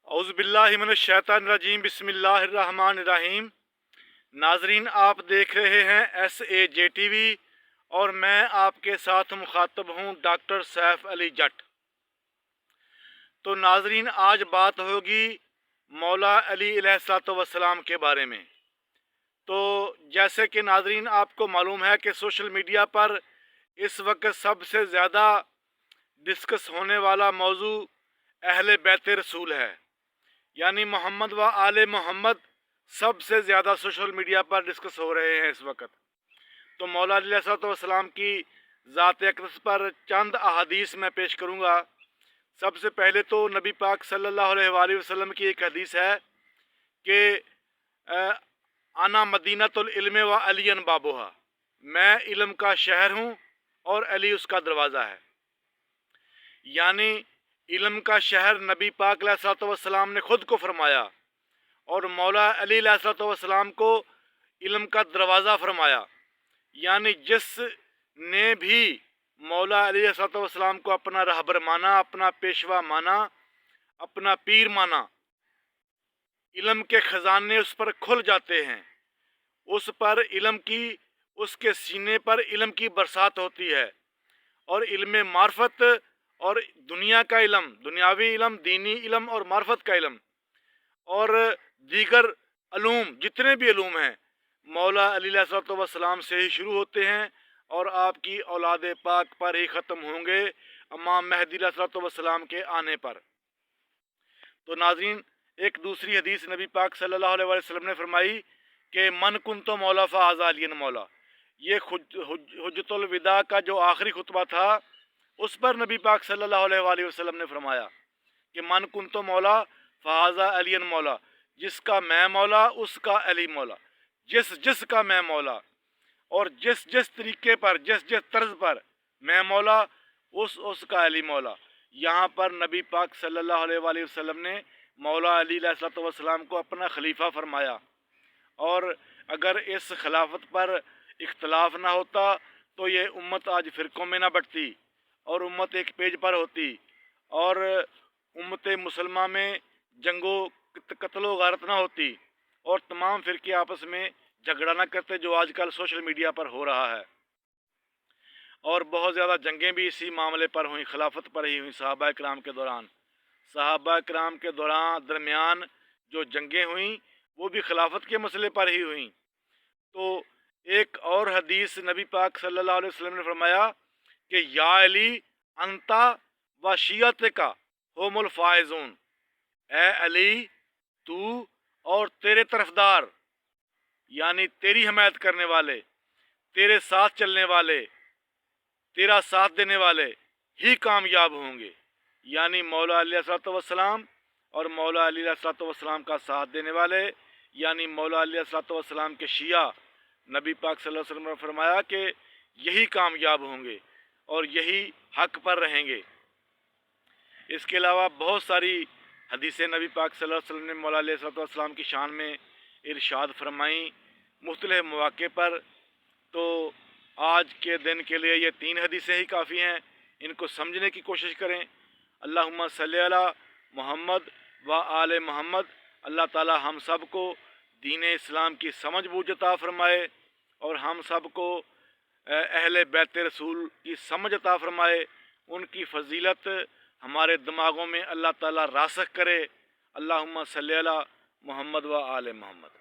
औज़ुबिल्लाहिमिनश्शैतानिर्रजीम बिस्मिल्लाहिर्रहमानिर्रहीम। नाजरीन, आप देख रहे हैं SAJ TV और मैं आपके साथ मुखातब हूँ डॉक्टर सैफ अली जट। तो नाजरीन, आज बात होगी मौला अली अलैहिस्सलाम के बारे में। तो जैसे कि नाजरीन आपको मालूम है कि सोशल मीडिया पर इस वक्त सबसे ज़्यादा डिस्कस होने वाला मौजू अहले बैत रसूल है, यानी मोहम्मद व आले मोहम्मद सबसे ज़्यादा सोशल मीडिया पर डिस्कस हो रहे हैं इस वक्त। तो मौला अलैहिस्सलाम की ज़ात अक़दस पर चंद अहादीस मैं पेश करूँगा। सबसे पहले तो नबी पाक सल्लल्लाहु अलैहि वसल्लम की एक हदीस है कि आना मदीनतुल इल्म व अलियन बाबुहा, मैं इल्म का शहर हूँ और अली उसका दरवाज़ा है। यानी इल्म का शहर नबी पाक अलैहिस्सलाम ने खुद को फरमाया और मौला अली अलैहिस्सलाम को इल्म का दरवाज़ा फरमाया। यानी जिसने भी मौला अली अलैहिस्सलाम को अपना रहबर माना, अपना पेशवा माना, अपना पीर माना, इल्म के ख़जाने उस पर खुल जाते हैं। उस पर इल्म की, उसके सीने पर इल्म की बरसात होती है और इल्म मार्फत और दुनिया का इल्म, दुनियावी इल्म, दीनी इल्म और मार्फत का इल्म और दीगर अलूम, जितने भी अलूम हैं, मौला अली अलैहिस्सलाम से ही शुरू होते हैं और आपकी औलाद पाक पर ही ख़त्म होंगे इमाम महदी अलैहिस्सलाम के आने पर। तो नाज़रीन, एक दूसरी हदीस नबी पाक सल्लल्लाहु अलैहि वसल्लम ने फरमाई कि मन कुंतो मौला फ़हाज़ा अलियन मौला। ये हुज्जतुल विदा का जो आखिरी खुतबा था, उस पर नबी पाक सल्लल्लाहु अलैहि वसल्लम ने फरमाया कि मन कुंतो मौला फ़हाज़ा अलियन मौला, जिसका मैं मौला उसका अली मौला, जिसका मैं मौला और जिस तरीके पर, जिस तर्ज पर मैं मौला उसका अली मौला। यहाँ पर नबी पाक सल्लल्लाहु अलैहि वसल्लम ने मौला अली अलैहिस्सलाम को अपना खलीफा फरमाया और अगर इस खिलाफत पर इख्तलाफ ना होता तो ये उम्मत आज फ़िरक़ों में ना बटती और उम्मत एक पेज पर होती और उम्मत मुसलमान में जंगो कत्लो गारत ना होती और तमाम फ़िरके आपस में झगड़ा ना करते, जो आजकल सोशल मीडिया पर हो रहा है। और बहुत ज़्यादा जंगें भी इसी मामले पर हुई, खिलाफत पर ही हुई। सहाबा किराम के दरमियान जो जंगें हुई वो भी खिलाफत के मसले पर ही हुई। तो एक और हदीस नबी पाक सल्लल्लाहु अलैहि वसल्लम ने फरमाया कि या अली अंता व शियत का होमुल फाइजून, ए अली तू और तेरे तरफदार, यानी तेरी हमायत करने वाले, तेरे साथ चलने वाले, तेरा साथ देने वाले ही कामयाब होंगे। यानी मौला अली अलैहिस्सलाम और मौला अली अलैहिस्सलाम का साथ देने वाले, यानी मौला अली अलैहिस्सलाम के शिया, नबी पाक सल्लल्लाहु अलैहि वसल्लम ने फरमाया कि यही कामयाब होंगे और यही हक पर रहेंगे। इसके अलावा बहुत सारी हदीसें नबी पाक सल्लल्लाहु अलैहि वसल्लम ने मौला अली अलैहिस्सलाम की शान में इरशाद फरमाई मुख्तलिफ मौक़े पर। तो आज के दिन के लिए ये 3 हदीसें ही काफ़ी हैं, इनको समझने की कोशिश करें। अल्लाहुम्मा सल्ली अला मोहम्मद व आले मोहम्मद। अल्लाह ताला हम सब को दीन इस्लाम की समझ बूझ अता फ़रमाए और हम सब को अहले बैत रसूल की समझ अता फ़रमाए। उनकी फ़जीलत हमारे दिमागों में अल्लाह ताला रासख़ करे। अल्लाहुम्मा सल्ली अला मोहम्मद व आले मोहम्मद।